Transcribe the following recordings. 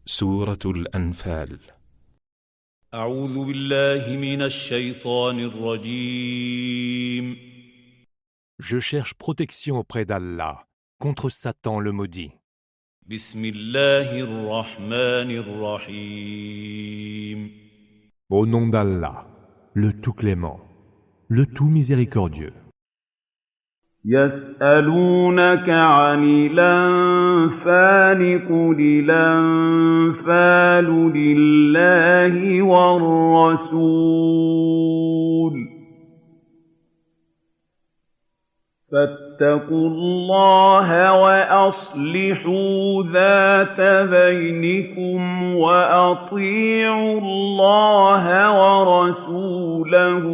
سورة الأنفال. أعوذ بالله من الشيطان الرجيم. Je cherche protection auprès d'Allah contre Satan le maudit. بسم الله الرحمن الرحيم. Au nom d'Allah, le tout clément, le tout miséricordieux. يسألونك عن الأنفال قل الأنفال لله والرسول فاتقوا الله وأصلحوا ذات بينكم وأطيعوا الله ورسوله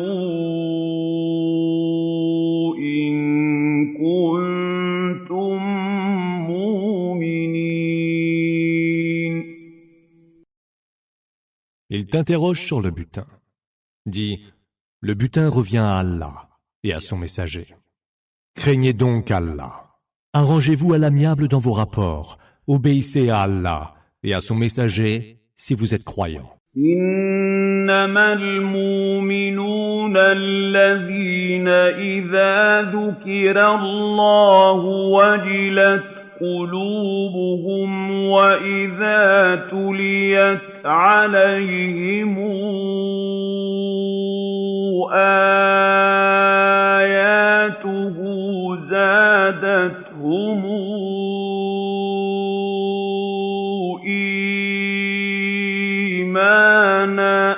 إن كنتم مؤمنين. Il t'interroge sur le butin. Dis, le butin revient à Allah et à son messager. Craignez donc Allah. Arrangez-vous à l'amiable dans vos rapports. Obéissez à Allah et à son messager si vous êtes croyants. إنما المؤمنون الذين إذا ذكر الله وجلت قلوبهم وإذا تليت عليهم آياته زادتهم إيمانا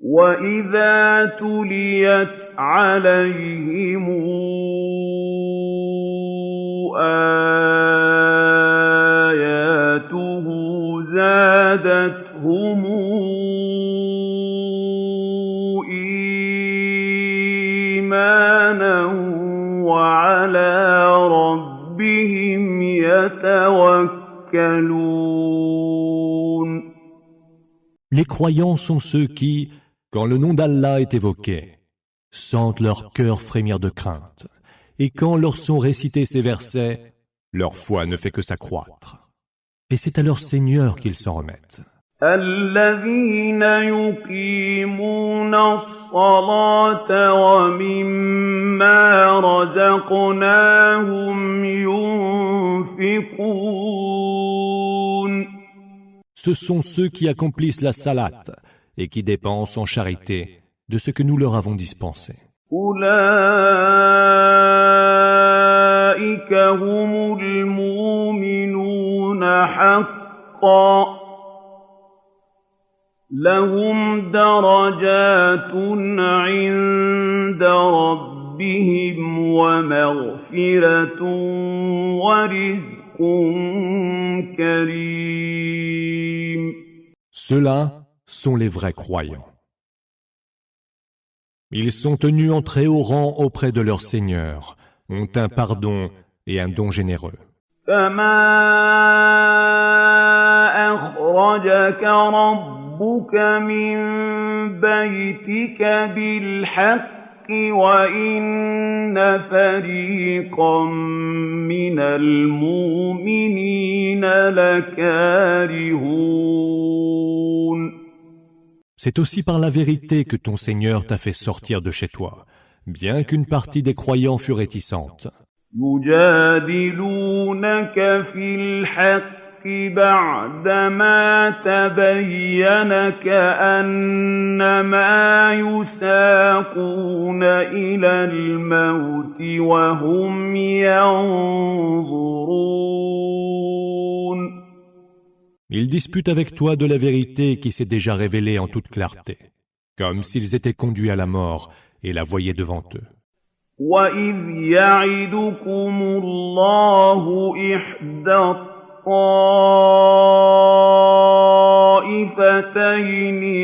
وإذا تليت عليهم آياته زادتهم إيمانا وعلى ربهم يتوكلون. Les croyants sont ceux qui, quand le nom d'Allah est évoqué, sentent leur cœur frémir de crainte. Et quand leur sont récités ces versets, leur foi ne fait que s'accroître. Et c'est à leur Seigneur qu'ils s'en remettent. الذين يقيمون الصلاة ومما رزقناهم ينفقون. Ce sont ceux qui accomplissent la salate et qui dépensent en charité de ce que nous leur avons dispensé. أولئك هم المؤمنون حقا لهم درجات عند ربهم ومغفرة ورزق كريم. Ceux-là sont les vrais croyants. Ils sont tenus en très haut rang auprès de leur Seigneur, ont un pardon et un don généreux. كما أخرجك ربك من بيتك بالحق وإن فريقا من المؤمنين لكارهون. C'est aussi par la vérité que ton Seigneur t'a fait sortir de chez toi, bien qu'une partie des croyants fût réticente. يجادلونك في الحق بعدما تبين كأنما يساقون إلى الموت وهم ينظرون. Ils disputent avec toi de la vérité qui s'est déjà révélée en toute clarté, comme s'ils étaient conduits à la mort et la voyaient devant eux. وَإِذْ يَعِدُكُمُ اللَّهُ إِحْدَى الطَّائِفَتَيْنِ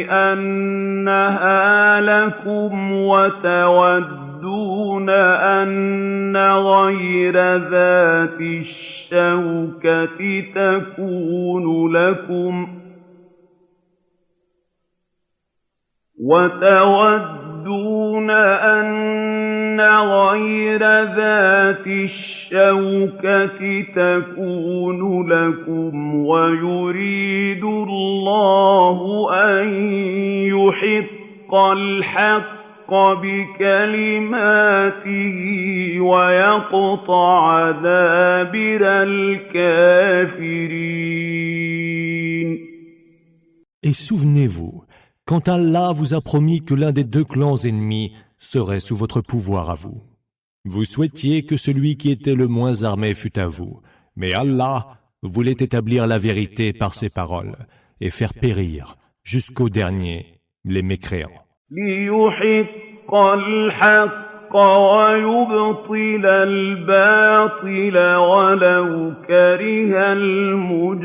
أَنَّهَا لَكُمْ وَتَوَدُّونَ أَنَّ غَيْرَ ذَاتِ الشَّوْكَةِ تَكُونُ لَكُمْ وَتَوَدُّونَ أَنَّ غَيْرَ ذَاتِ الشَّوْكَةِ الشَّوْكَةِ تَكُونُ لَكُمْ وَيُرِيدُ اللَّهُ أَن يُحِقَّ الْحَقَّ بِكَلِمَاتِهِ وَيَقْطَعَ دَابِرَ الْكَافِرِينَ. Et souvenez-vous, quand Allah vous a promis que l'un des deux clans ennemis serait sous votre pouvoir à vous. Vous souhaitiez que celui qui était le moins armé fût à vous, mais Allah voulait établir la vérité par ses paroles et faire périr jusqu'au dernier les mécréants. لِيُحِقَّ الْحَقَّ وَيُبْطِلَ الْبَاطِلَ وَلَوْ كَرِهَ الْمُجْرِمُونَ.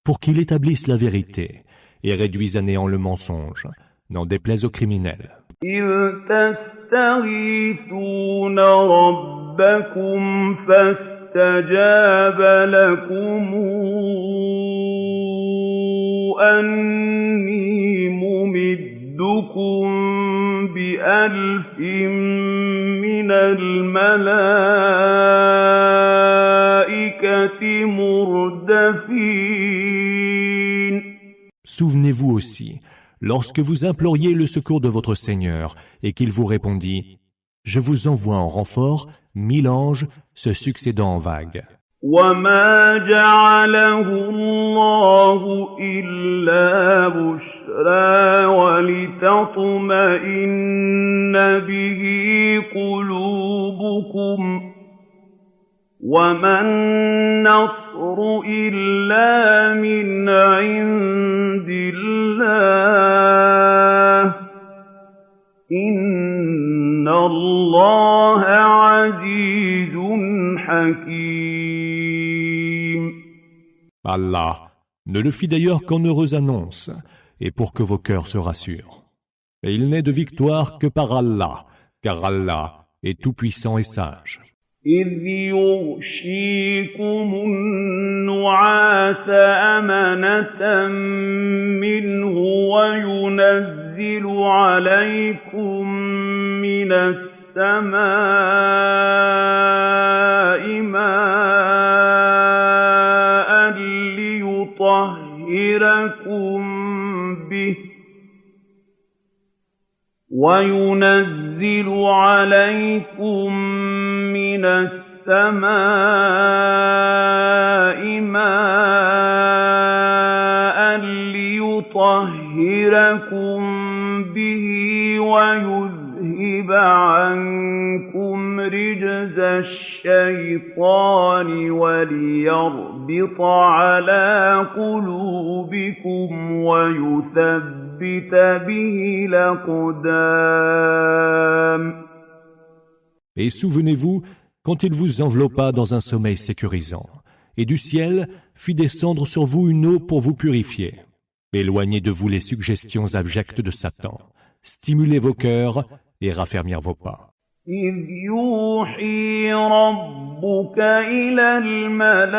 Pour qu'il établisse la vérité et réduise à néant le mensonge, n'en déplaise aux criminels. إِذْ تَسْتَغِيثُونَ رَبَّكُمْ فَاسْتَجَابَ لَكُمْ أَنِّي مُمِدُّكُم بِأَلْفٍ مِّنَ الْمَلَائِكَةِ مُرْدَفِينَ. Souvenez-vous aussi, lorsque vous imploriez le secours de votre Seigneur et qu'il vous répondit « Je vous envoie en renfort 1000 anges se succédant en vagues. » وَمَا جَعَلَهُ اللَّهُ إِلَّا بُشْرَىٰ وَلِتَطْمَئِنَّ بِهِ قُلُوبُكُمْ ۚ وَمَا النَّصْرُ إِلَّا مِنْ عِندِ اللَّهِ ۚ إِنَّ اللَّهَ عَزِيزٌ حَكِيمٌ. Allah ne le fit d'ailleurs qu'en heureuse annonce, et pour que vos cœurs se rassurent. Et il n'est de victoire que par Allah, car Allah est tout-puissant et sage. إِذْ يُغْشِيكُمُ النُّعَاسَ أَمَنَةً مِّنْهُ وَيُنَزِّلُ عَلَيْكُم مِّنَ السَّمَاءِ مَاءً لِّيُطَهِّرَكُم بِهِ وَيُنَزِّلُ عَلَيْكُم مِّنَ السَّمَاءِ مَاءً لِّيُطَهِّرَكُم بِهِ وَيُذْهِبَ عَنكُمْ رِجْزَ الشَّيْطَانِ وَلِيَرْبِطَ عَلَىٰ قُلُوبِكُمْ وَيُثَبِّتَ بِهِ الْأَقْدَامَ. Et souvenez-vous quand il vous enveloppa dans un sommeil sécurisant, et du ciel fit descendre sur vous une eau pour vous purifier. Éloignez de vous les suggestions abjectes de Satan, stimulez vos cœurs et raffermir vos pas. إِذْ يُوحِي رَبُّكَ إِلَى الْمَلَائِكَةِ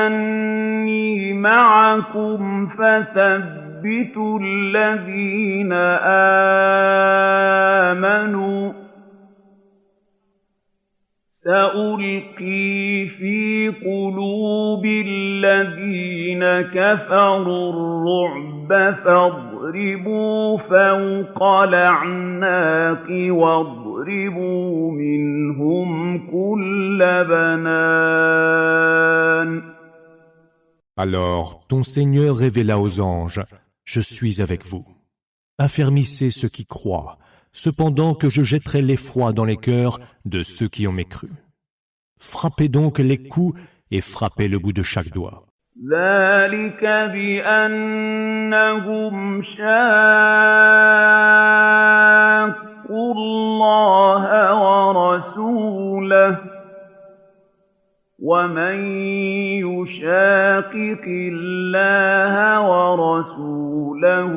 أَنِّي مَعَكُمْ فَثَبِّتُوا الَّذِينَ آمَنُوا سَأُلْقِي فِي قُلُوبِ الَّذِينَ كَفَرُوا الرُّعْبَ فَاضْرِبُوا فَوْقَ الْأَعْنَاقِ وَاضْرِبُوا مِنْهُمْ كُلَّ بَنَانٍ. Alors ton Seigneur révéla aux anges « Je suis avec vous. Affermissez ceux qui croient, cependant que je jetterai l'effroi dans les cœurs de ceux qui ont mécru. Frappez donc les coups et frappez le bout de chaque doigt. » ذَلِكَ بِأَنَّهُمْ شَاقُّوا اللَّهَ وَرَسُولَهُ ۚ وَمَن يُشَاقِقِ اللَّهَ وَرَسُولَهُ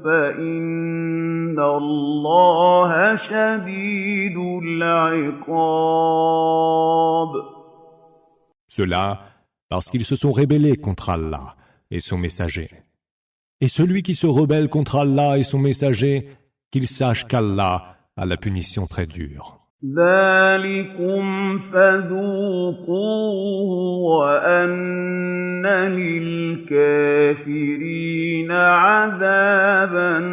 فَإِنَّ اللَّهَ شَدِيدُ الْعِقَابِ. Cela parce qu'ils se sont rébellés contre Allah et son messager. Et celui qui se rebelle contre Allah et son messager qu'ils sachent qu'Allah a la punition très dure. ذلكم فذوقوه وأن للكافرين عذاب النار.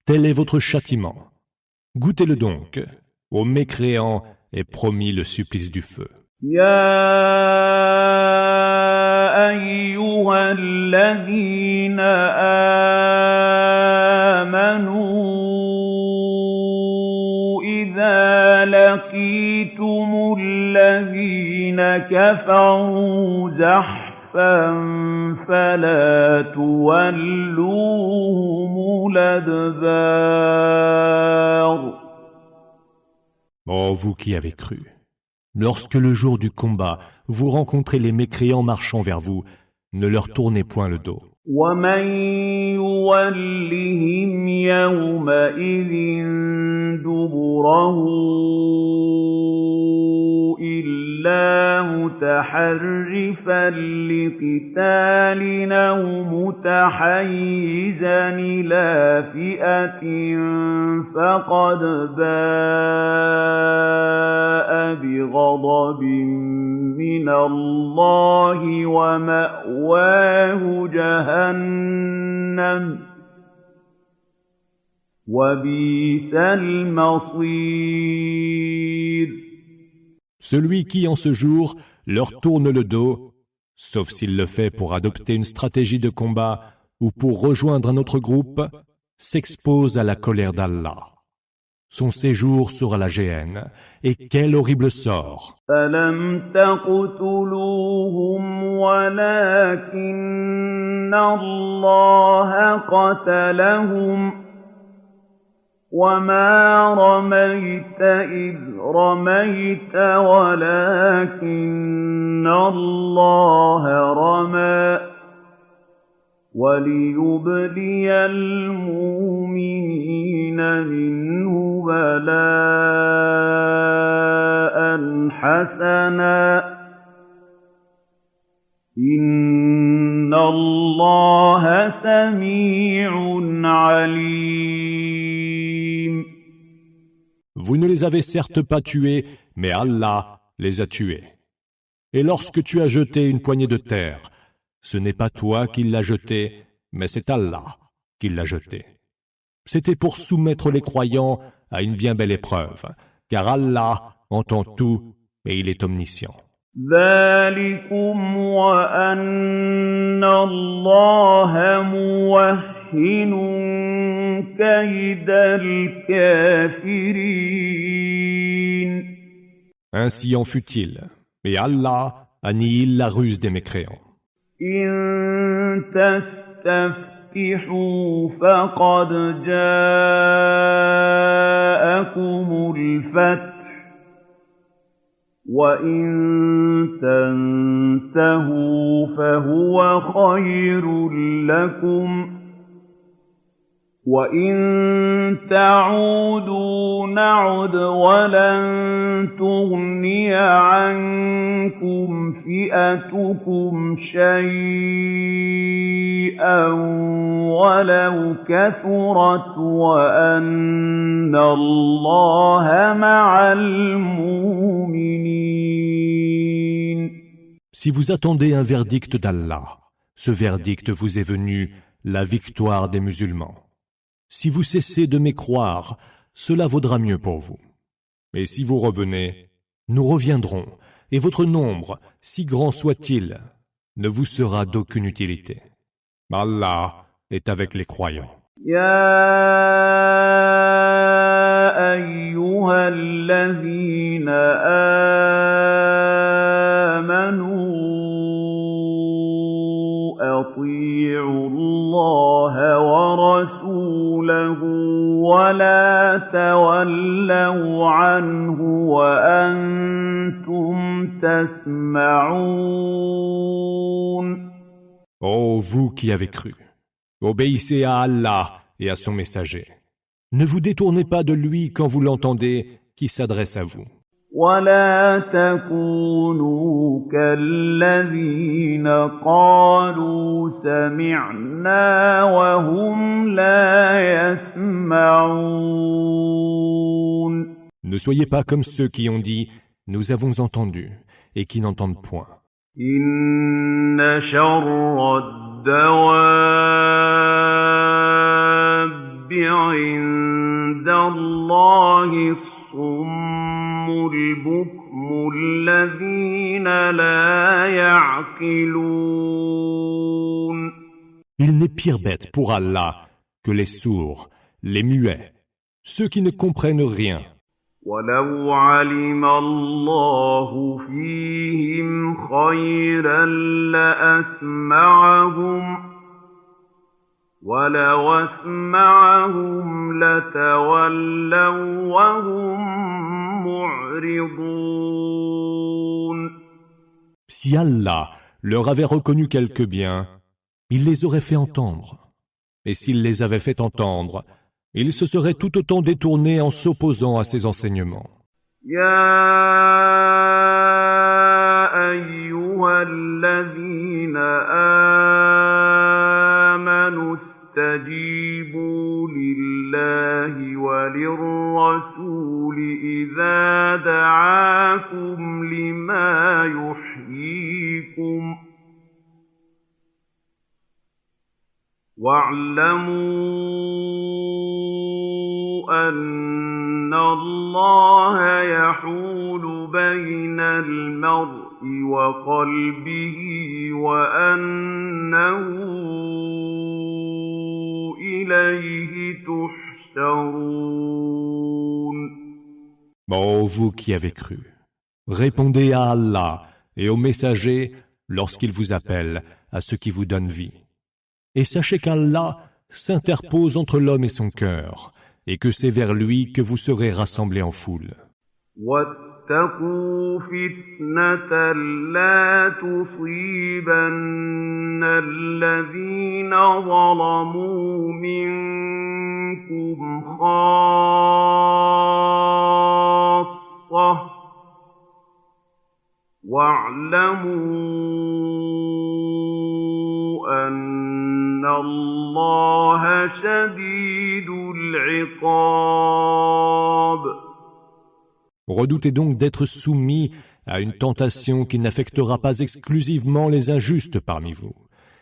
Tel est votre châtiment. Goûtez-le donc. Aux mécréants est promis le supplice du feu. يا أيها الذين آمنوا إذا لقيتم الذين كفروا زحفا فلا تولوهم الأدبار. Ô vous qui avez cru, lorsque le jour du combat, vous rencontrez les mécréants marchant vers vous, ne leur tournez point le dos. ومن يولهم يومئذ دبره إلا متحرفا لقتال أو متحيزا إلى فئة فقد باء بغضب من الله ومأواه جهنم وبئس المصير. Celui qui, en ce jour, leur tourne le dos, sauf s'il le fait pour adopter une stratégie de combat ou pour rejoindre un autre groupe, s'expose à la colère d'Allah. Son séjour sera la géhenne, et quel horrible sort! فلم تقتلوهم ولكن الله قتلهم وما رميت إذ رميت ولكن الله رمى وليبلي المؤمنين منه بلاء حسنا إن الله سميع عليم. Vous ne les avez certes pas tués, mais Allah les a tués. Et lorsque tu as jeté une poignée de terre, ce n'est pas toi qui l'as jeté, mais c'est Allah qui l'a jeté. C'était pour soumettre les croyants à une bien belle épreuve, car Allah entend tout et il est omniscient. ذلكم وأن الله موهن كيد الكافرين. Ainsi en fut-il, et Allah annihile la ruse des mécréants. إن تستفتحوا فقد جاءكم الفتح وإن تنتهوا فهو خير لكم وإن تعودوا نعد ولن تغني عنكم فئتكم شيئا ولو كثرت وأن الله مع المؤمنين. Si vous attendez un verdict d'Allah, ce verdict vous est venu, la victoire des musulmans. Si vous cessez de mécroire, cela vaudra mieux pour vous. Et si vous revenez, nous reviendrons, et votre nombre, si grand soit-il, ne vous sera d'aucune utilité. Allah est avec les croyants. يا أيها الذين آمنوا أطيعوا الله ورسوله ولا تولوا عنه وأنتم تسمعون. Ô vous qui avez cru, obéissez à Allah et à son messager. Ne vous détournez pas de lui quand vous l'entendez qui s'adresse à vous. ولا تكونوا كالذين قالوا سمعنا وهم لا يسمعون. Ne soyez pas comme ceux qui ont dit « Nous avons entendu » et qui n'entendent point. إن شر الدواب عند الله الصم البكم الذين لا يعقلون. Il n'est pire bête pour Allah que les sourds, les muets, ceux qui ne comprennent rien. ولو علم الله فيهم خيرا لأسمعهم ولو أسمعهم لتولوا وهم معرضون. Si Allah leur avait reconnu quelque bien, il les aurait fait entendre. Et s'il les avait fait entendre, ils se seraient tout autant détournés en s'opposant à ses enseignements. يا أيها الذين آمنوا استجيبوا لله وللرسول إذا دعاكم لما يحييكم واعلموا أن الله يحول بين المرء وقلبه وأنه إليه تحشرون. Ô vous qui avez cru, répondez à Allah et aux messagers lorsqu'ils vous appellent à ce qui vous donne vie. Et sachez qu'Allah s'interpose entre l'homme et son cœur, et que c'est vers lui que vous serez rassemblés en foule. واتقوا فتنة لا تصيبن الذين ظلموا منكم خاصة واعلموا أن الله شديد العقاب. Redoutez donc d'être soumis à une tentation qui n'affectera pas exclusivement les injustes parmi vous.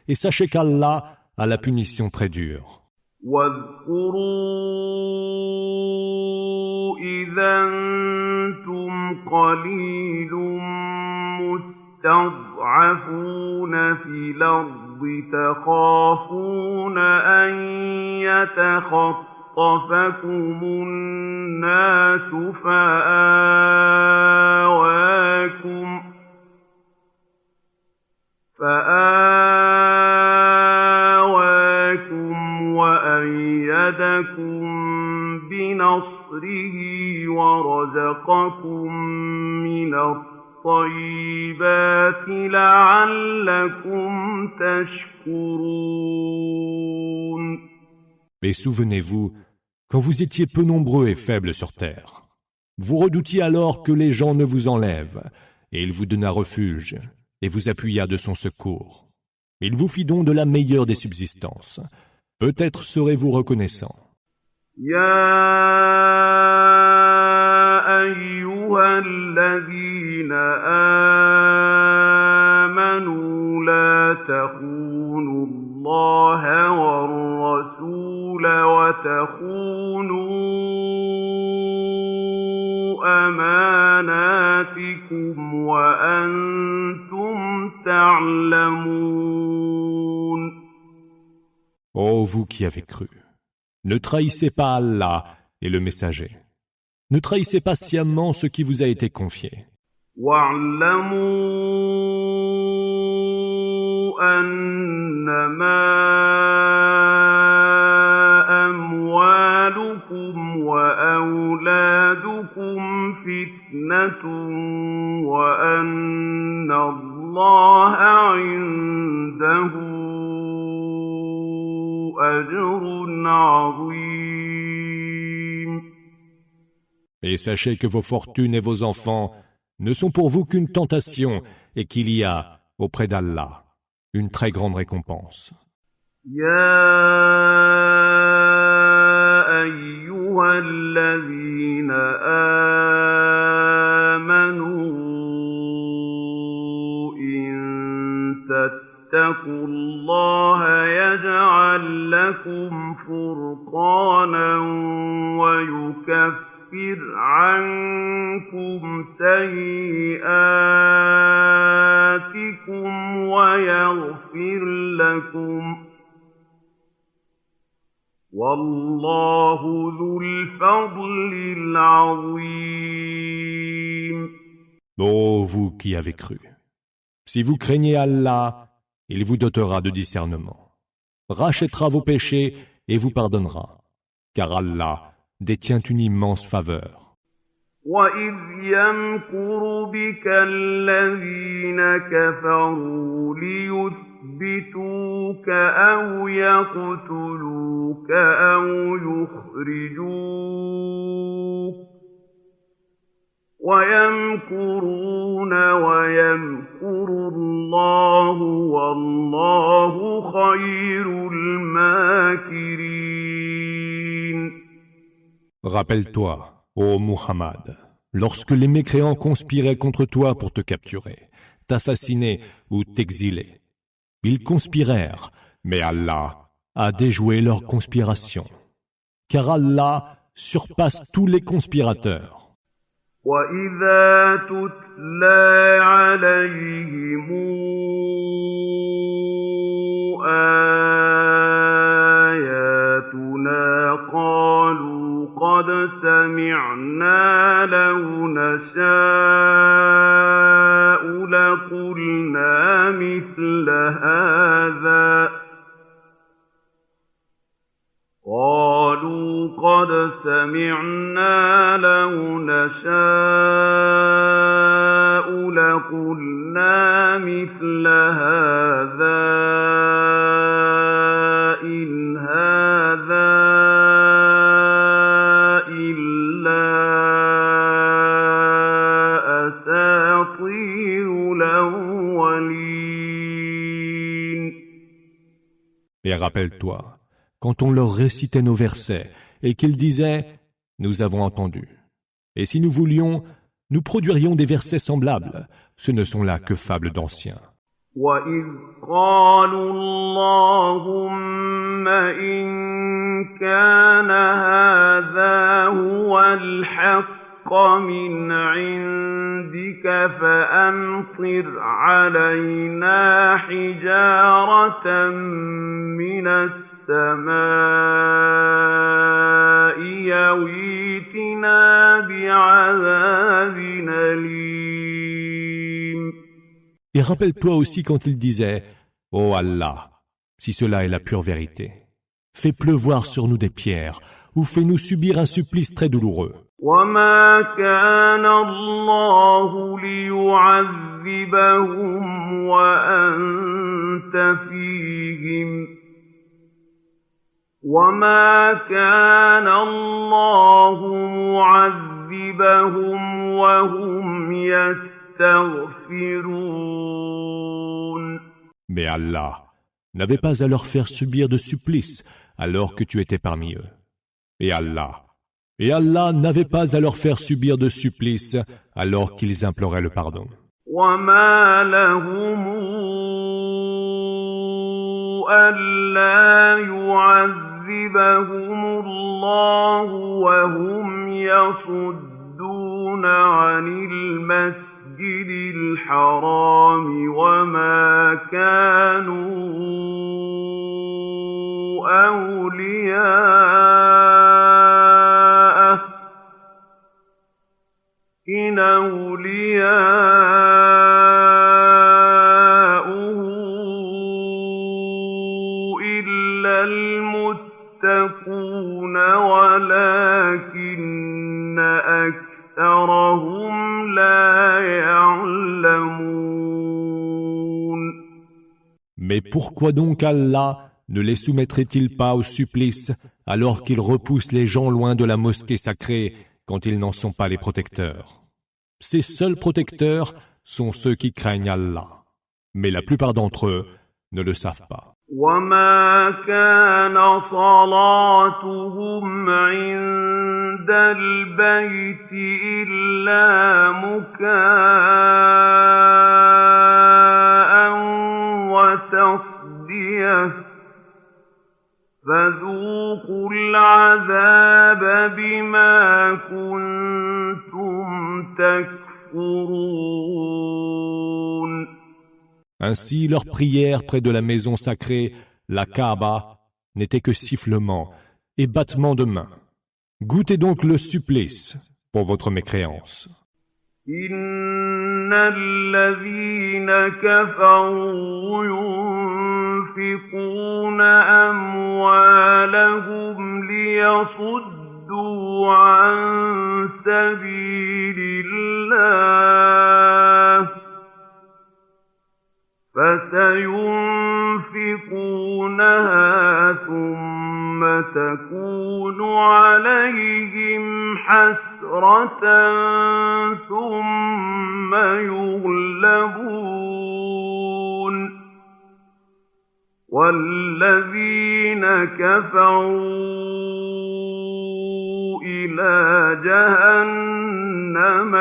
Et sachez qu'Allah a la punition très dure. واذكروا إذا أنتم قليل مستضعفون في الأرض تخافون أن يتخطفكم الناس فآواكم وأيدكم بنصره ورزقكم من الطيبات لعلكم تشكرون. Mais souvenez-vous, quand vous étiez peu nombreux et faibles sur terre, vous redoutiez alors que les gens ne vous enlèvent, et il vous donna refuge, et vous appuya de son secours. Il vous fit donc de la meilleure des subsistances. Peut-être serez-vous reconnaissant. يا أيها الذين آمنوا لا تخونوا الله والرسول وتخونوا أماناتكم وأنتم تعلمون. Ô vous qui avez cru, ne trahissez pas Allah et le messager. Ne trahissez pas sciemment ce qui vous a été confié. واعلموا أنما أموالكم وأولادكم فتنة وأن الله عنده أجر عظيم. Et sachez que vos fortunes et vos enfants ne sont pour vous qu'une tentation et qu'il y a, auprès d'Allah, une très grande récompense. يا أيها الذين آمنوا إن تتقوا الله يجعل لكم فرقانا ويكفر عنكم سيئاتكم ويغفر لكم والله ذو الفضل العظيم. Ô vous qui avez cru, si vous craignez Allah, il vous dotera de discernement, rachètera vos péchés et vous pardonnera, car Allah détient une immense faveur. وَإِذْ يَمْكُرُ بِكَ الَّذِينَ كَفَرُوا لِيُثْبِتُوكَ أَوْ يَقْتُلُوكَ أَوْ يُخْرِجُوكَ وَيَمْكُرُونَ وَيَمْكُرُ اللَّهُ وَاللَّهُ خَيْرُ الْمَاكِرِينَ. Rappelle-toi, ô Muhammad, lorsque les mécréants conspiraient contre toi pour te capturer, t'assassiner ou t'exiler. Ils conspirèrent, mais Allah a déjoué leur conspiration, car Allah surpasse tous les conspirateurs. وَإِذَا تُتْلَىٰ عَلَيْهِمْ آيَاتُنَا قَالُوا قَدْ سَمِعْنَا لَوْ نَشَاءُ لَقُلْنَا مِثْلَ هَٰذَا قَالُوا قَدْ سَمِعْنَا لَوْ نَشَاءُ لَقُلْنَا مِثْلَ هَٰذَا إِنْ هَٰذَا إِلَّا أَسَاطِيرُ الْأَوَّلِينَ. Et rappelle-toi, quand on leur récitait nos versets et qu'ils disaient « Nous avons entendu ». Et si nous voulions, nous produirions des versets semblables. Ce ne sont là que fables d'anciens. وَإِذْ قَالُوا اللَّهُمَّ إِن كَانَ هَٰذَا هُوَ الْحَقَّ مِنْ عِندِكَ فَأَمْطِرْ عَلَيْنَا حِجَارَةً مِّنَ السَّمَاءِ أَوْ ائْتِنَا بِعَذَابٍ أَلِيمٍ. Et rappelle-toi aussi quand ils disaient « Ô Allah, si cela est la pure vérité, fais pleuvoir sur nous des pierres ou fais-nous subir un supplice très douloureux. » وَمَا كَانَ اللَّهُ لِيُعَذِّبَهُمْ وَأَنتَ فِيهِمْ وَمَا كَانَ اللَّهُ مُعَذِّبَهُمْ وَهُمْ يَسْتَغْفِرُونَ. Mais Allah n'avait pas à leur faire subir de supplices alors que tu étais parmi eux. Et Allah n'avait pas à leur faire subir de supplices alors qu'ils imploraient le pardon. وَمَا لَهُمْ أَلَّا يُعَذِّبَهُمُ اللَّهُ وَهُمْ يَصُدُّونَ عَنِ الْمَسْجِدِ الْحَرَامِ وَمَا كَانُوا أَوْلِيَاءَهُ إِنْ أَوْلِيَاؤُهُ إِلَّا الْمُتَّقُونَ وَلَٰكِنَّ أَكْثَرَهُمْ لَا يَعْلَمُونَ. Mais pourquoi donc Allah ne les soumettrait-il pas au supplice alors qu'il repousse les gens loin de la mosquée sacrée quand ils n'en sont pas les protecteurs. Ces seuls protecteurs sont ceux qui craignent Allah. Mais la plupart d'entre eux ne le savent pas. وما كان صلاتهم عند البيت إلا مكاء وتصدية فذوقوا العذاب بما كنتم تكفرون. Ainsi, leur prière près de la maison sacrée, la Kaaba, n'était que sifflement et battement de mains. Goûtez donc le supplice pour votre mécréance. إن الذين كفروا ينفقون أموالهم ليصدوا عن سبيل الله فسينفقونها ثم تكون عليهم حسرة ثم يغلبون والذين كفروا إلى جهنم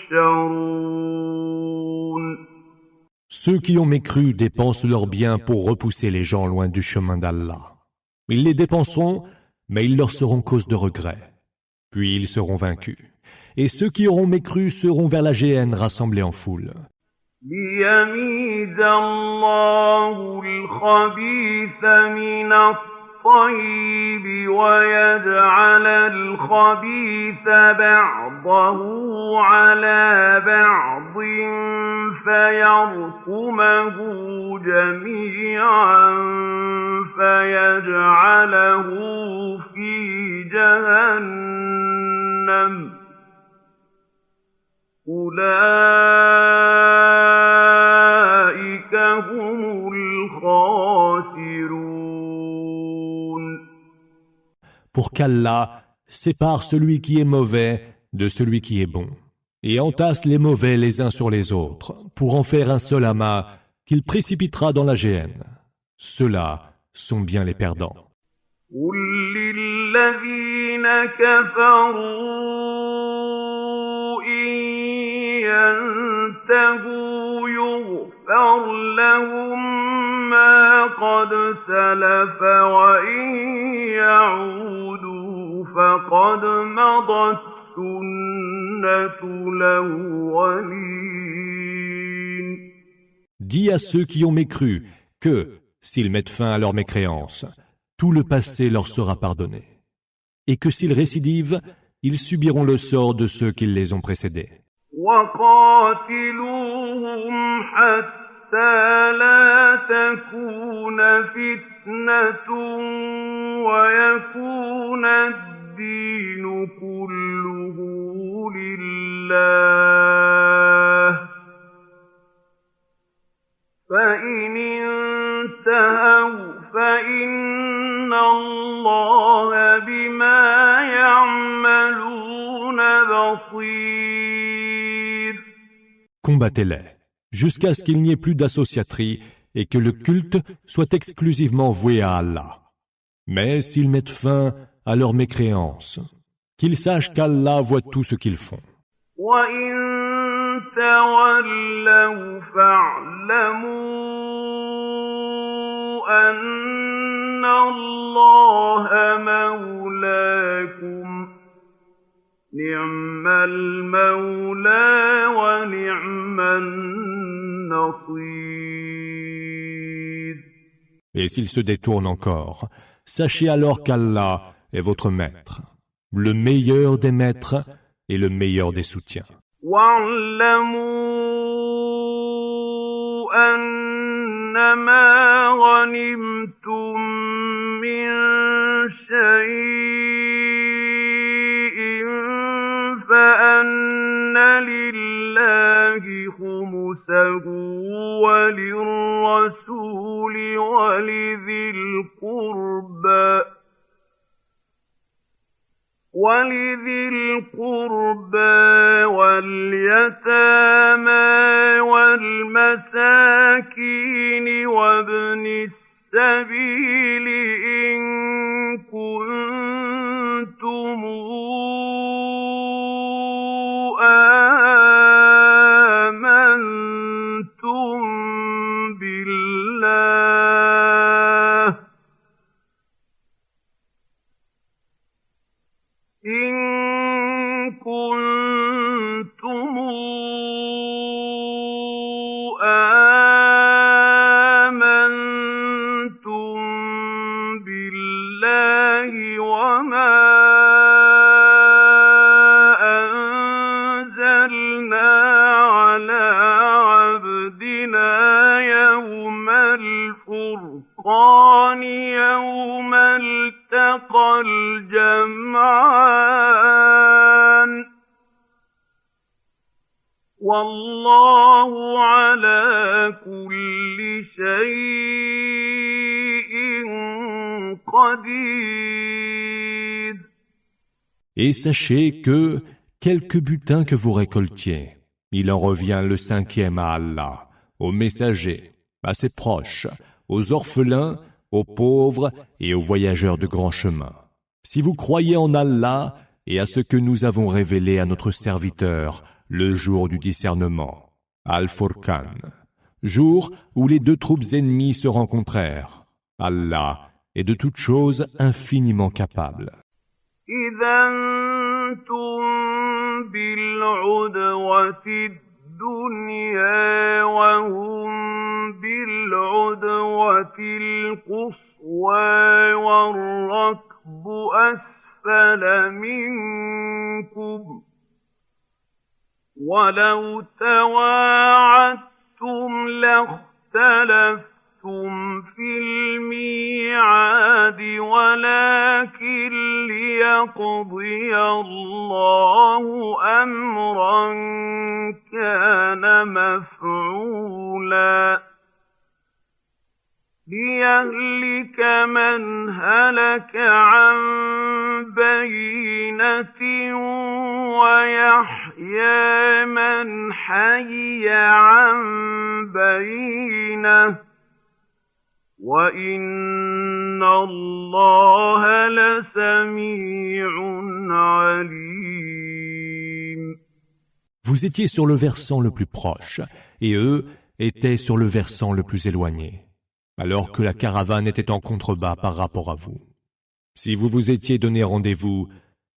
يحشرون. Ceux qui ont mécru dépensent leurs biens pour repousser les gens loin du chemin d'Allah. Ils les dépenseront, mais ils leur seront cause de regret. Puis ils seront vaincus. Et ceux qui auront mécru seront vers la géhenne rassemblés en foule. ليميز الله الخبيث من الطيب ويجعل الخبيث بعضه على بعض فيركمه جميعا فيجعله في جهنم أولئك هم الخاسرون. Pour qu'Allah sépare celui qui est mauvais de celui qui est bon, et entasse les mauvais les uns sur les autres, pour en faire un seul amas qu'il précipitera dans la géhenne. Ceux-là sont bien les perdants. قل للذين كفروا إن ينتهوا يغفر لهم ما قد سلف وإن يعودوا فقد مضت سنة الأولين. Dis à ceux qui ont mécru que, s'ils mettent fin à leur mécréance, tout le passé leur sera pardonné, et que s'ils récidivent, ils subiront le sort de ceux qui les ont précédés. وقاتلوهم حتى لا تكون فتنة ويكون الدين كله لله فإن انتهوا فإن الله بما يعملون بصير. Combattez-les, jusqu'à ce qu'il n'y ait plus d'associaterie et que le culte soit exclusivement voué à Allah. Mais s'ils mettent fin à leur mécréance, qu'ils sachent qu'Allah voit tout ce qu'ils font. وَإِن تَوَلَّوْا فَاعْلَمُوا أَنَّ اللَّهَ مَوْلَاكُمْ نِعْمَ الْمَوْلَى وَنِعْمَ النَّصِيرُ. Et s'ils se détournent encore, sachez alors qu'Allah est votre maître, le meilleur des maîtres et le meilleur des soutiens. وَاعْلَمُوا أَنَّمَا غَنِمْتُم مِّن شَيْءٍ فَأَنَّ لِلَّهِ خُمُسَهُ وَلِلرَّسُولِ وَلِذِي الْقُرْبَى وَلِذِي الْقُرْبَىٰ وَالْيَتَامَىٰ وَالْمَسَاكِينِ وَابْنِ السَّبِيلِ إِن كُنتُمْ آمَنتُم بِاللَّهِ وَمَا أَنزَلْنَا عَلَىٰ عَبْدِنَا يَوْمَ الْفُرْقَانِ يَوْمَ الْتَقَى الْجَمْعَانِ ۗ وَاللَّهُ عَلَىٰ كُلِّ شَيْءٍ قَدِيرٌ. Et sachez que, quelque butin que vous récoltiez, il en revient le 5e à Allah, aux messagers, à ses proches, aux orphelins, aux pauvres et aux voyageurs de grand chemin. Si vous croyez en Allah et à ce que nous avons révélé à notre serviteur le jour du discernement, Al-Furqan, jour où les deux troupes ennemies se rencontrèrent, Allah est de toutes choses infiniment capable. إِذَا أَنتُم بِالْعُدْوَةِ الدُّنْيَا وَهُم بِالْعُدْوَةِ الْقُصْوَىٰ وَالرَّكْبُ أَسْفَلَ مِنكُمْ ۚ وَلَوْ تَوَاعَدتُّمْ لَاخْتَلَفْتُمْ فِي الْمِيعَادِ وَلَٰكِن لِّيَقْضِيَ اللَّهُ أَمْرًا كَانَ مَفْعُولًا لِّيَهْلِكَ مَنْ هَلَكَ عَن بَيِّنَةٍ وَيَحْيَىٰ مَنْ حَيَّ عَن بَيِّنَةٍ وَإِنَّ اللَّهَ لَسَمِيعٌ عَلِيمٌ. Vous étiez sur le versant le plus proche, et eux étaient sur le versant le plus éloigné, alors que la caravane était en contrebas par rapport à vous. Si vous vous étiez donné rendez-vous,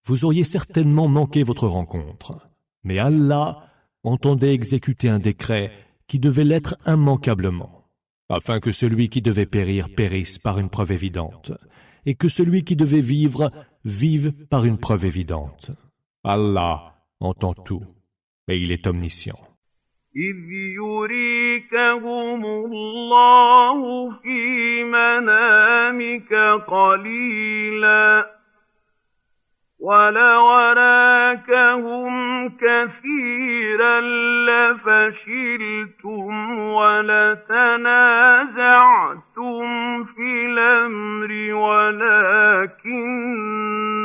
vous auriez certainement manqué votre rencontre. Mais Allah entendait exécuter un décret qui devait l'être immanquablement, afin que celui qui devait périr périsse par une preuve évidente, et que celui qui devait vivre vive par une preuve évidente. Allah entend tout, et il est omniscient. إِذْ يُرِيكَهُمُ اللَّهُ فِي مَنَامِكَ قَلِيلًا وَلَوْ أَرَاكَهُمْ كَثِيرًا لَّفَشِلْتُمْ وَلَتَنَازَعْتُمْ فِي الْأَمْرِ وَلَٰكِنَّ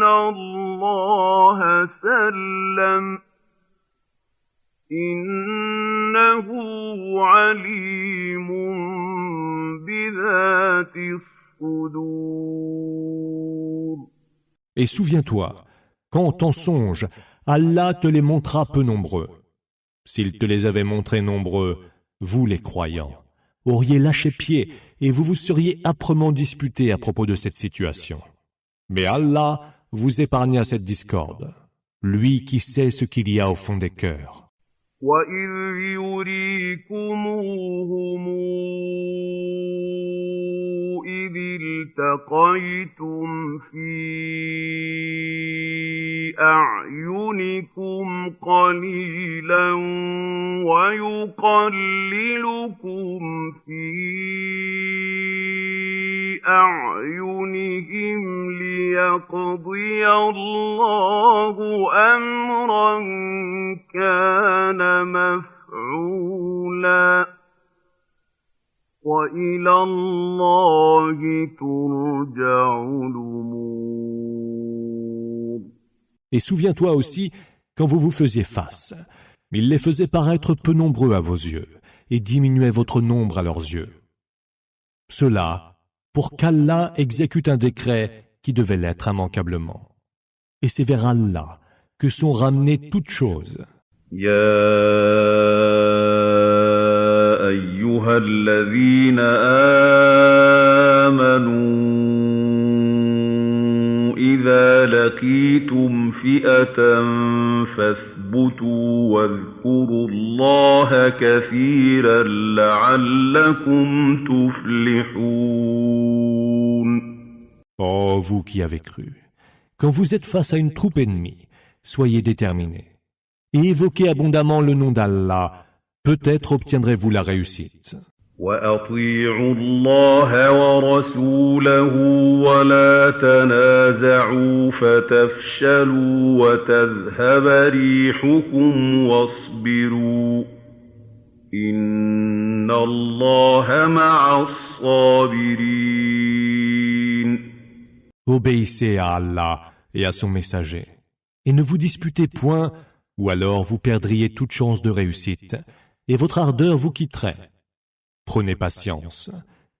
اللَّهَ سَلَّمَ إِنَّهُ عَلِيمٌ بِذَاتِ الصُّدُورِ. Et souviens-toi, quand en songe, Allah te les montra peu nombreux. S'il te les avait montrés nombreux, vous les croyants, auriez lâché pied et vous vous seriez âprement disputés à propos de cette situation. Mais Allah vous épargna cette discorde, lui qui sait ce qu'il y a au fond des cœurs. وَإِذْ يُرِيكُمُوهُمْ إِذِ الْتَقَيْتُمْ فِي أَعْيُنِكُمْ قَلِيلًا وَيُقَلِّلُكُمْ فِي أَعْيُنِهِمْ لِيَقْضِيَ اللَّهُ أَمْرًا كَانَ مَفْعُولًا وَإِلَى اللَّهِ تُرْجَعُ الْأُمُورُ. Et souviens-toi aussi quand vous vous faisiez face. Il les faisait paraître peu nombreux à vos yeux et diminuait votre nombre à leurs yeux. Cela pour qu'Allah exécute un décret qui devait l'être immanquablement. Et c'est vers Allah que sont ramenées toutes choses. يا أيها الذين آمنوا إذا لقيتم فئة فاثبتوا واذكروا الله كثيرا لعلكم تفلحون. Oh, vous qui avez cru, quand vous êtes face à une troupe ennemie, soyez déterminés et évoquez abondamment le nom d'Allah. Peut-être obtiendrez-vous la réussite. وأطيعوا الله ورسوله ولا تنازعوا فتفشلوا وتذهب ريحكم واصبروا إن الله مع الصابرين. Obéissez à Allah et à son messager, et ne vous disputez point, ou alors vous perdriez toute chance de réussite, et votre ardeur vous quitterait. Prenez patience,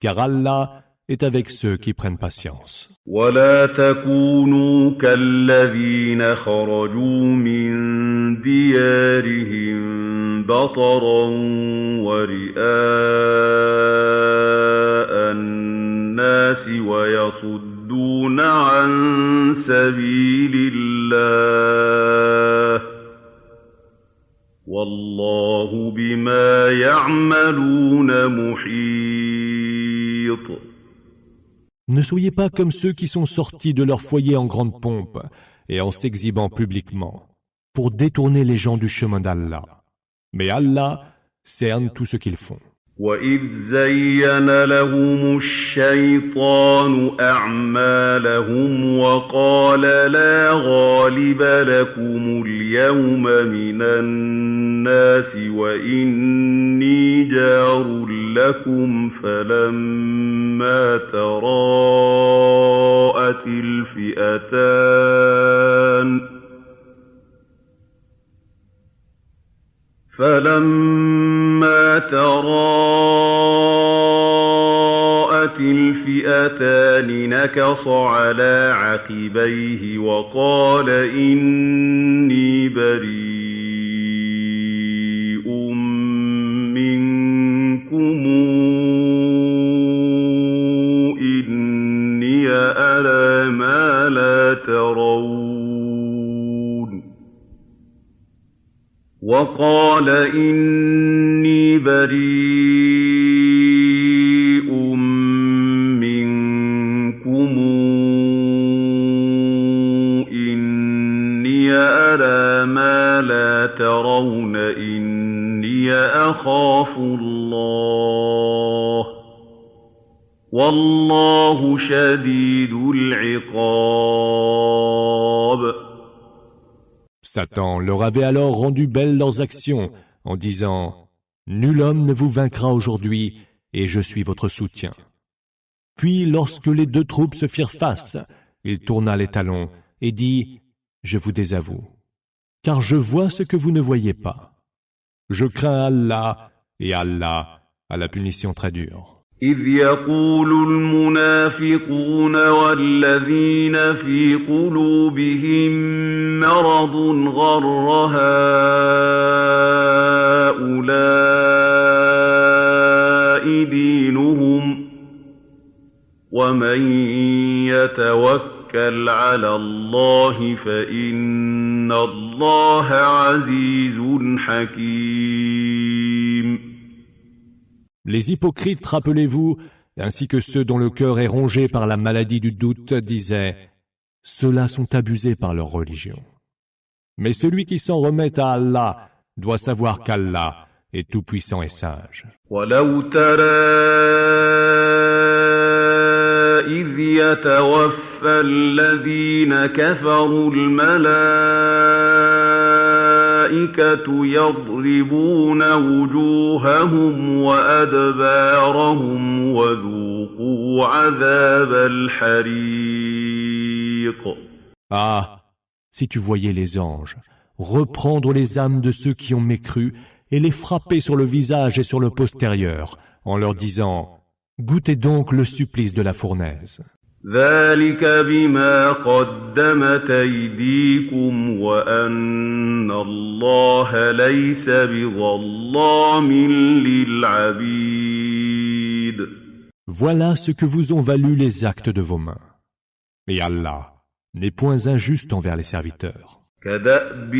car Allah est avec ceux qui prennent patience. ولا تكونوا كالذين خرجوا من ديارهم بطرا ورئاء الناس ويصدون عن سبيل الله والله بما يعملون محيط. Ne soyez pas comme ceux qui sont sortis de leur foyer en grande pompe et en s'exhibant publiquement, pour détourner les gens du chemin d'Allah. Mais Allah cerne tout ce qu'ils font. وَإِذْ زَيَّنَ لَهُمُ الشَّيْطَانُ أَعْمَالَهُمْ وَقَالَ لَا غَالِبَ لَكُمُ الْيَوْمَ مِنَ النَّاسِ وَإِنِّي جَارٌ لَكُمْ فَلَمَّا تَرَاءَتِ الفئتان نكص على عقبيه وقال إني بريء منكم إني أرى ما لا ترون وقال إني بريء منكم إني أرى ما لا ترون إني أخاف الله والله شديد العقاب. Satan leur avait alors rendu belles leurs actions en disant « Nul homme ne vous vaincra aujourd'hui et je suis votre soutien. » Puis lorsque les deux troupes se firent face, il tourna les talons et dit « Je vous désavoue, car je vois ce que vous ne voyez pas. Je crains Allah et Allah a la punition très dure. » إذ يقول المنافقون والذين في قلوبهم مرض غر هؤلاء دينهم ومن يتوكل على الله فإن الله عزيز حكيم. Les hypocrites, rappelez-vous, ainsi que ceux dont le cœur est rongé par la maladie du doute, disaient « Ceux-là sont abusés par leur religion. » Mais celui qui s'en remet à Allah doit savoir qu'Allah est tout-puissant et sage. وَلَوْ تَرَىٰ إِذْ يَتَوَفَّى الَّذِينَ كَفَرُوا الْمَلَائِكَةُ يَضْرِبُونَ وُجُوهَهُمْ وَأَدْبَارَهُمْ وَذُوقُوا عَذَابَ الْحَرِيقِ. Ah, Si tu voyais les anges reprendre les âmes de ceux qui ont mécru et les frapper sur le visage et sur le postérieur, en leur disant « Goûtez donc le supplice de la fournaise ». ذلك بما قدمت أيديكم وأن الله ليس بظلام للعبيد. Voilà ce que vous ont valu les actes de vos mains. Et Allah n'est point injuste envers les serviteurs. كدأب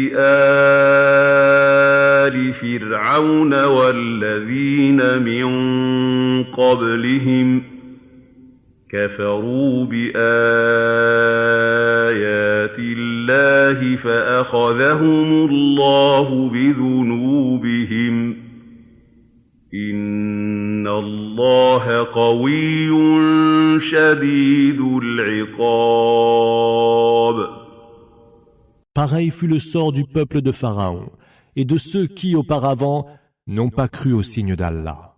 آل فرعون والذين من قبلهم كفروا بآيات الله فأخذهم الله بذنوبهم إن الله قوي شديد العقاب. Pareil fut le sort du peuple de Pharaon et de ceux qui, auparavant, n'ont pas cru au signe d'Allah.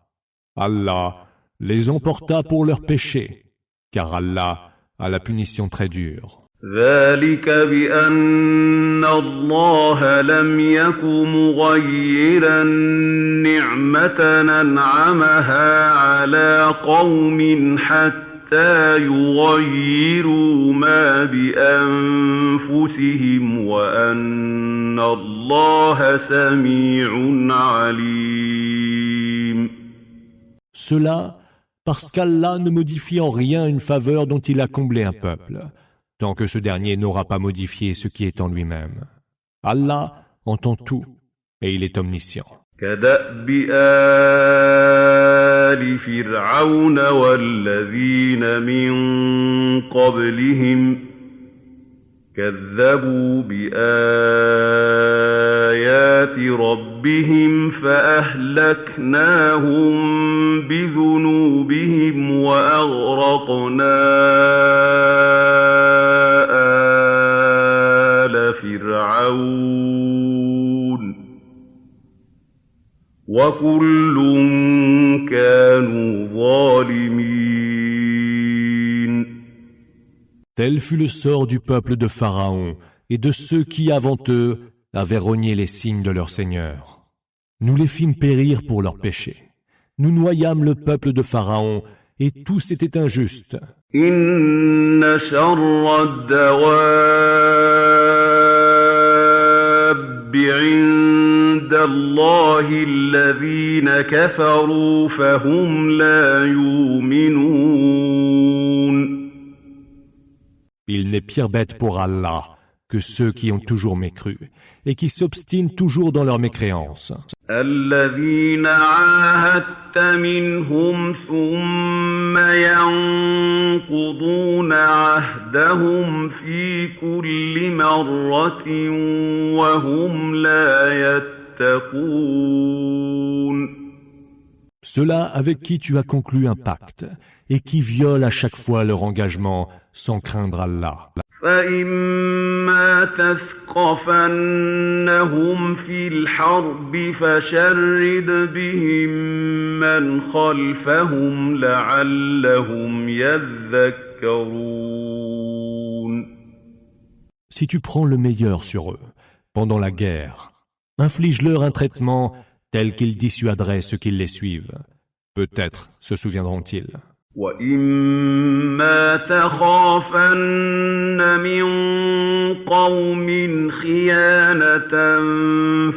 Allah les emporta pour leurs péchés, car Allah a la punition très dure. ذلك بأن الله لم يك مغيرا نعمة أنعمها على قوم حتى يغيروا ما بأنفسهم وأن الله سميع عليم. Cela parce qu'Allah ne modifie en rien une faveur dont il a comblé un peuple, tant que ce dernier n'aura pas modifié ce qui est en lui-même. Allah entend tout et il est omniscient. كدأب آل فرعون والذين من قبلهم كذبوا بآيات ربهم فأهلكناهم بذنوبهم وأغرقنا آل فرعون وكل كانوا ظالمين. Tel fut le sort du peuple de Pharaon et de ceux qui, avant eux, avaient renié les signes de leur Seigneur. Nous les fîmes périr pour leurs péchés. Nous noyâmes le peuple de Pharaon et tous étaient injustes. إن شر الدواب عند الله الذين كفروا فهم لا يؤمنون. Il n'est pire bête pour Allah que ceux qui ont toujours mécru et qui s'obstinent toujours dans leur mécréance. الذين عاهدت منهم ثم ينقضون عهدهم في كل مرة وهم لا يتقون. Ceux-là avec qui tu as conclu un pacte et qui violent à chaque fois leur engagement sans craindre Allah. فإما تثقفنهم في الحرب فشرد بهم من خلفهم لعلهم يذكرون. Si tu prends le meilleur sur eux pendant la guerre, inflige-leur un traitement tel qu'il dissuaderait ceux qui les suivent. Peut-être se souviendront-ils. وَإِمَّا تَخَافَنَّ مِن قَوْمٍ خِيَانَةً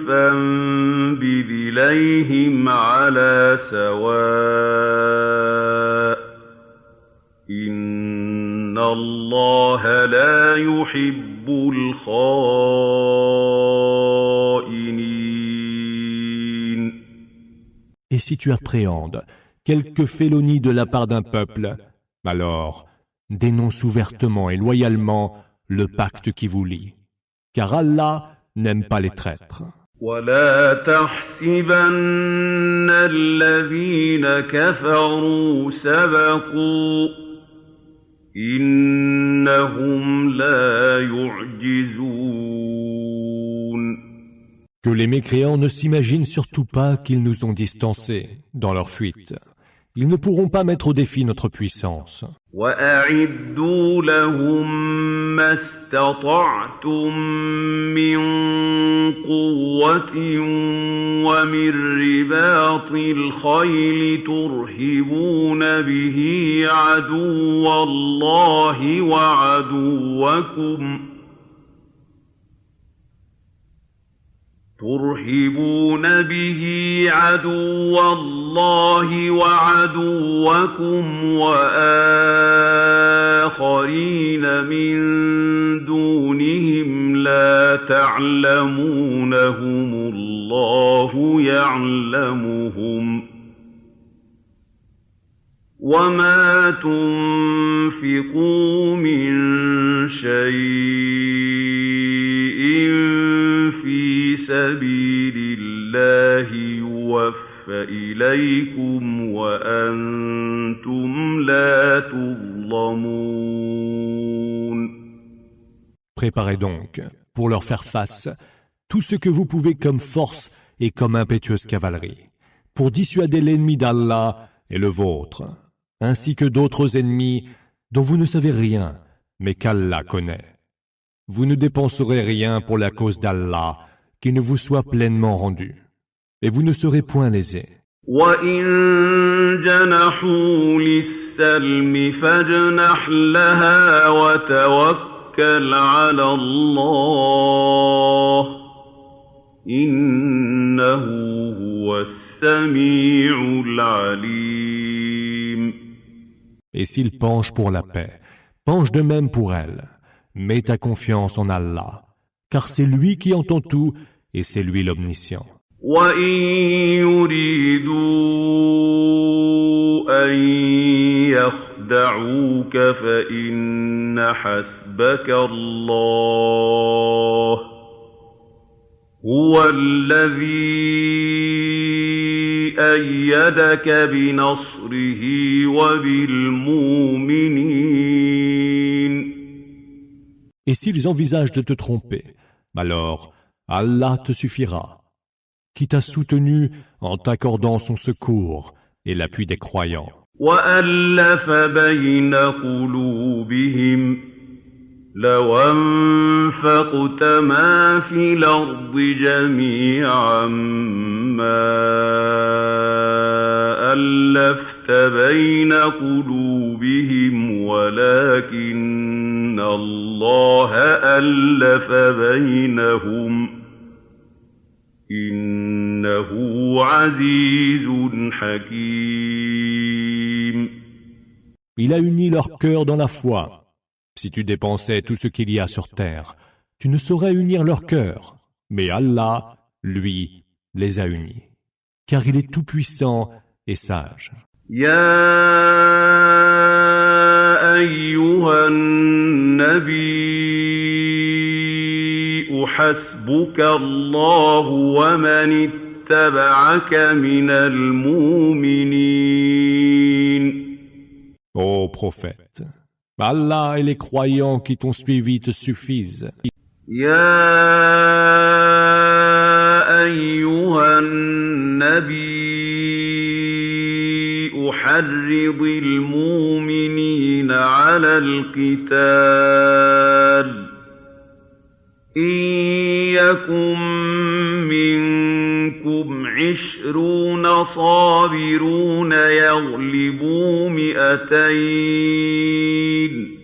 فَانبِذْ إِلَيْهِمْ عَلَىٰ سَوَاءٍ ۚ إِنَّ اللَّهَ لَا يُحِبُّ الْخَائِنِينَ. Et si tu appréhendes quelque félonie de la part d'un peuple, alors dénonce ouvertement et loyalement le pacte qui vous lie, car Allah n'aime pas les traîtres. وَلَا تَحْسَبَنَّ الَّذِينَ كَفَرُوا سَبَقُوا إِنَّهُمْ لَا يُعْجِزُونَ. Que les mécréants ne s'imaginent surtout pas qu'ils nous ont distancés dans leur fuite. Ils ne pourront pas mettre au défi notre puissance. وَأَعِدُّوا لَهُم ما استطعتم من قوة ومن رباط الخيل ترهبون به عدو الله وعدوكم وآخرين من دونهم لا تعلمونهم الله يعلمهم وما تنفقوا من شيء في سبيل الله يوفى إليكم وأنتم لا تظلمون. Préparez donc, pour leur faire face, tout ce que vous pouvez comme force et comme impétueuse cavalerie, pour dissuader l'ennemi d'Allah et le vôtre, ainsi que d'autres ennemis dont vous ne savez rien, mais qu'Allah connaît. Vous ne dépenserez rien pour la cause d'Allah qui ne vous soit pleinement rendu, et vous ne serez point lésés. وَإِن جَنَحُوا لِلسَّلْمِ فَاجْنَحْ لَهَا وَتَوَكَّلْ عَلَى اللَّهِ إِنَّهُ هُوَ السَّمِيعُ الْعَلِيمُ. Et s'ils penchent pour la paix, penche de même pour elle. Mets ta confiance en Allah, car c'est lui qui entend tout et c'est lui l'omniscient. وَإِن يُرِيدُوا أَن يَخْدَعُوكَ فَإِنَّ حَسْبَكَ اللَّهُ هُوَ الَّذِي أَيَّدَكَ بِنَصْرِهِ وَبِالْمُؤْمِنِينَ. Et s'ils envisagent de te tromper, alors Allah te suffira, qui t'a soutenu en t'accordant son secours et l'appui des croyants. وَأَلَّفَ بَيْنَ قُلُوبِهِمْ لَوْ أَنفَقْتَ مَا فِي الْأَرْضِ جَمِيعًا مَّا أَلَّفْتَ بَيْنَ قُلُوبِهِمْ وَلَكِنَّ اللَّهَ أَلَّفَ بَيْنَهُمْ إِنَّهُ عَزِيزٌ حَكِيمٌ. Il a uni leur cœur dans la foi. Si tu dépensais tout ce qu'il y a sur terre, tu ne saurais unir leur cœur. Mais Allah, lui, les a unis. Car il est tout-puissant et sage. يا أيها النبي حسبك الله ومن اتبعك من المؤمنين. Ô prophète, Allah et les croyants qui t'ont suivi te suffisent. يا أيها النبي حرض المؤمنين على القتال إن يكن منكم 20 صابرون يغلبوا 200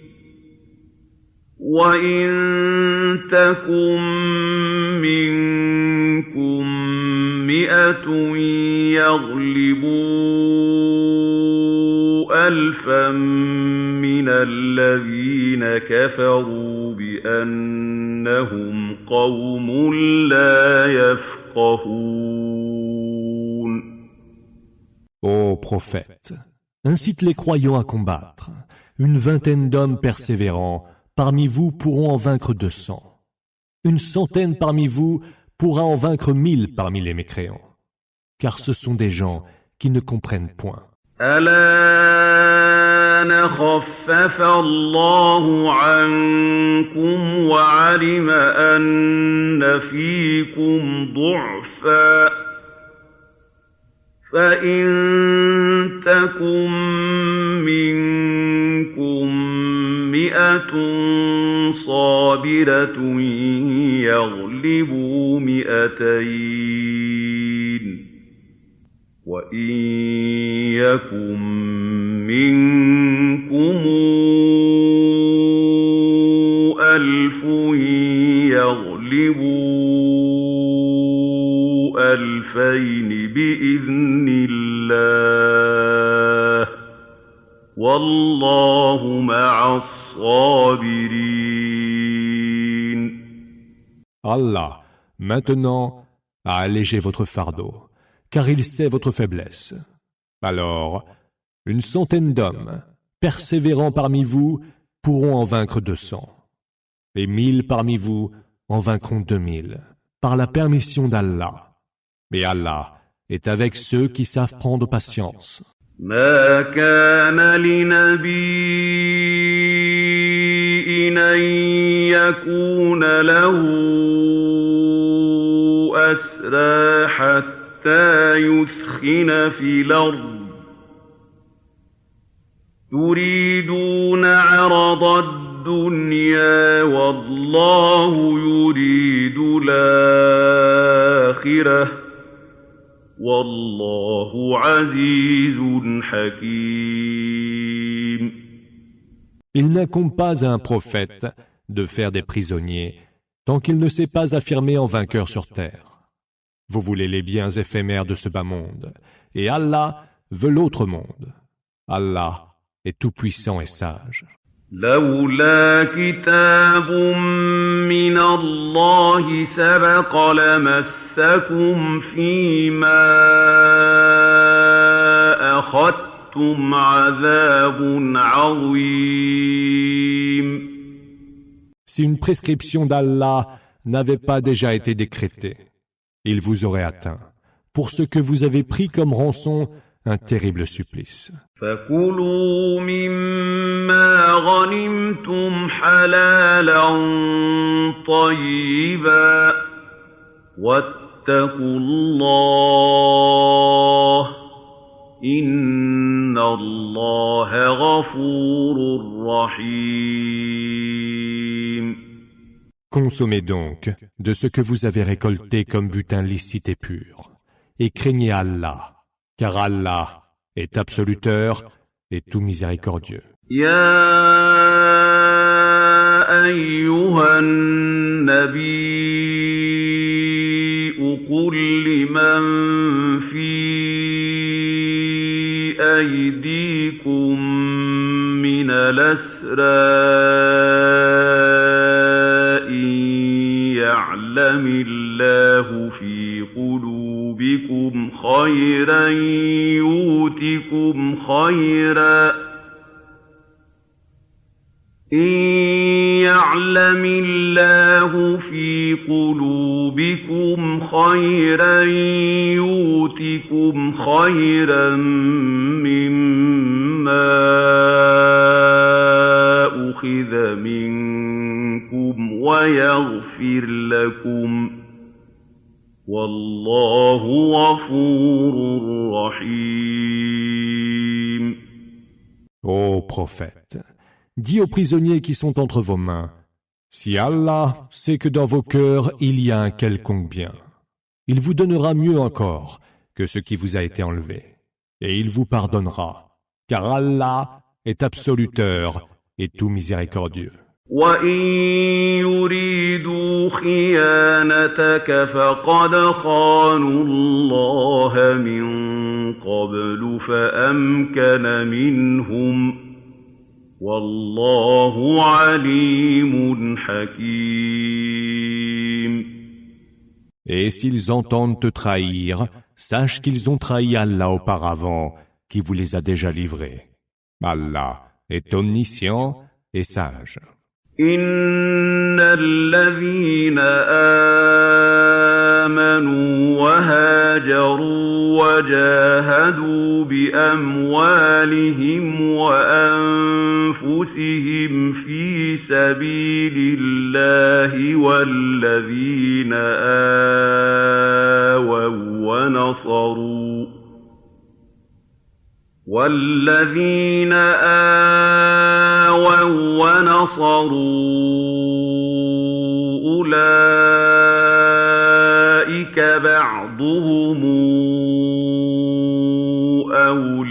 وإن تكن منكم 100 يغلبوا 1000 من الذين كفروا بأنهم قوم لا يفقهون. Ô prophète, incite les croyants à combattre. Une vingtaine d'hommes persévérants parmi vous pourront en vaincre 200. Une centaine parmi vous pourra en vaincre 1000 parmi les mécréants. Car ce sont des gens qui ne comprennent point. الآن خفف الله عنكم وعلم أن فيكم ضعفا فإن تكن منكم 100 صابرة يغلبوا 200 وإن يكن منكم 1000 يغلبوا 2000 بإذن الله والله مع الصابرين. Allah, maintenant, a allégé votre fardeau, car il sait votre faiblesse. Alors, 100 d'hommes, persévérants parmi vous, pourront en vaincre 200. Et 1000 parmi vous en vaincront 2000, par la permission d'Allah. Et Allah est avec ceux qui savent prendre patience. ما كان لنبي أن يكون له أسرى حتى يثخن في الأرض تريدون عرض الدنيا والله يريد الآخرة والله عزيز حكيم. Il n'incombe pas à un prophète de faire des prisonniers tant qu'il ne s'est pas affirmé en vainqueur sur terre. Vous voulez les biens éphémères de ce bas monde, et Allah veut l'autre monde. Allah est tout-puissant et sage. لولا كتاب من الله سبق لمسكم فيما أخذتم عذاب عظيم. Si une prescription d'Allah n'avait pas déjà été décrétée, il vous aurait atteint, pour ce que vous avez pris comme rançon, un terrible supplice. فكلوا مما غنمتم حلالا طيبا واتقوا الله إن الله غفور رحيم. Consommez donc de ce que vous avez récolté comme butin licite et pur, et craignez Allah, car Allah est absoluteur et tout miséricordieux. يا أيها النبي قل لمن في أيديكم من الأسرى إن يعلم الله في قلوبكم خيرا يؤتكم خيرا إن يعلم الله في قلوبكم خيرا يؤتكم خيرا مما أخذ منكم ويغفر لكم والله غفور رحيم. Ô prophète, dis aux prisonniers qui sont entre vos mains, si Allah sait que dans vos cœurs il y a un quelconque bien, il vous donnera mieux encore que ce qui vous a été enlevé, et il vous pardonnera, car Allah est absoluteur et tout miséricordieux. وَإِن يُرِيدُوا خِيَانَتَكَ فَقَدْ خَانُوا اللَّهَ مِن قَبْلُ فَأَمْكَنَ مِنْهُمْ وَاللَّهُ عَلِيمٌ حَكِيمٌ. Et s'ils entendent te trahir, sache qu'ils ont trahi Allah auparavant, qui vous les a déjà livrés. Allah est omniscient et sage. إن الذين آمنوا وهاجروا وجاهدوا بأموالهم وأنفسهم في سبيل الله والذين آووا ونصروا بعضهم أولياء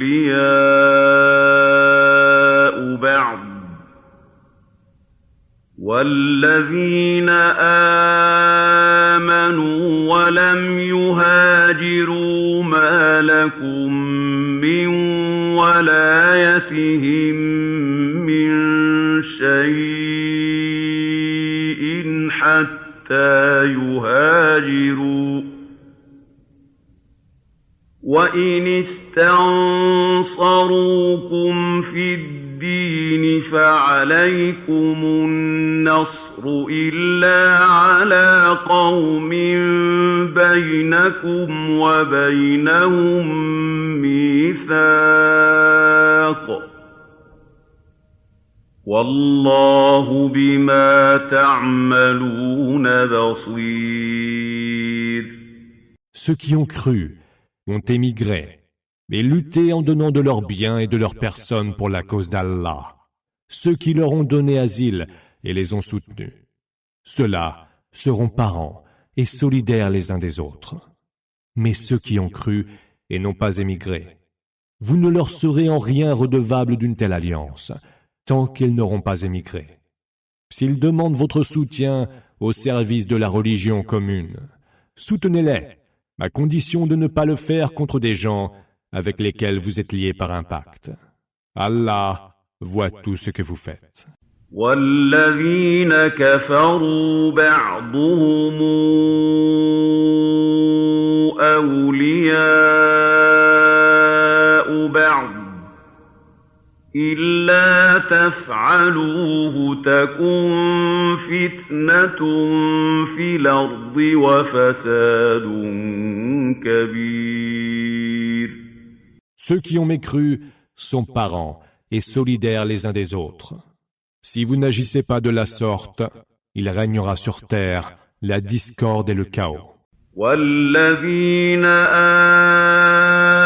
بعض والذين آمنوا ولم يهاجروا ما لكم من ولايتهم من شيء حتى يهاجروا وإن استنصروكم في الدين فعليكم النصر إلا على قوم بينكم وبينهم ميثاق والله بما تعملون بصير. Ceux qui ont cru ont émigré et lutté en donnant de leurs biens et de leurs personnes pour la cause d'Allah. Ceux qui leur ont donné asile et les ont soutenus. Ceux-là seront parents et solidaires les uns des autres. Mais ceux qui ont cru et n'ont pas émigré, vous ne leur serez en rien redevables d'une telle alliance, tant qu'ils n'auront pas émigré. S'ils demandent votre soutien au service de la religion commune, soutenez-les, à condition de ne pas le faire contre des gens avec lesquels vous êtes liés par un pacte. Allah voit tout ce que vous faites. والذين كفروا بعضهم أولياء بعض إلا تفعلوه تكن فتنة في الأرض وفساد كبير. Ceux qui ont mécru sont parents et solidaires les uns des autres. Si vous n'agissez pas de la sorte, il régnera sur terre la discorde et le chaos. والذين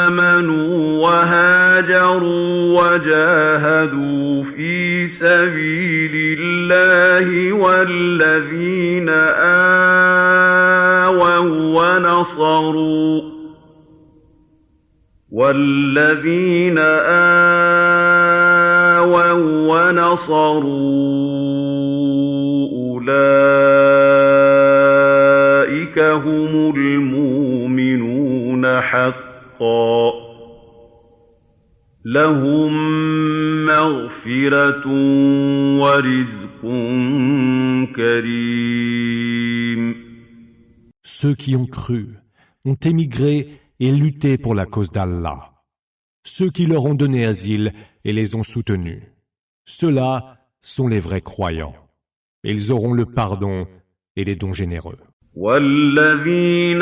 آمنوا وهاجروا وجاهدوا في سبيل الله والذين آووا ونصروا أولئك هم المؤمنون حقا لهم مغفرة ورزق كريم. Ceux qui ont cru ont émigré et lutté pour la cause d'Allah. Ceux qui leur ont donné asile et les ont soutenus. Ceux-là sont les vrais croyants. Ils auront le pardon et les dons généreux. والذين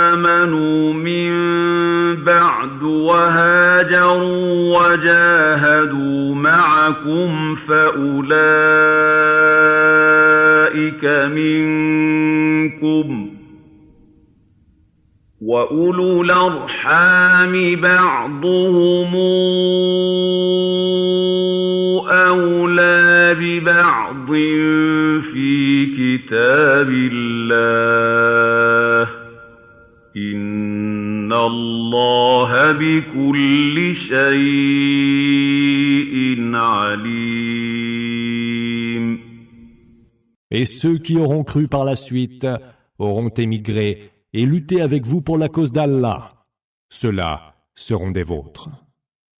آمنوا من بعد وهاجروا وجاهدوا معكم فأولئك منكم وأولو الأرحام بعضهم أولى ببعض في كتاب الله إن الله بكل شيء عليم. Et ceux qui auront cru par la suite auront émigré et lutté avec vous pour la cause d'Allah. Ceux-là seront des vôtres.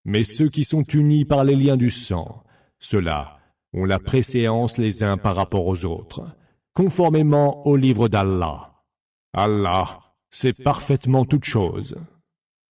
Mais ceux qui sont unis par les liens du sang, ceux-là ont la préséance les uns par rapport aux autres, conformément au livre d'Allah. Allah sait parfaitement toutes choses.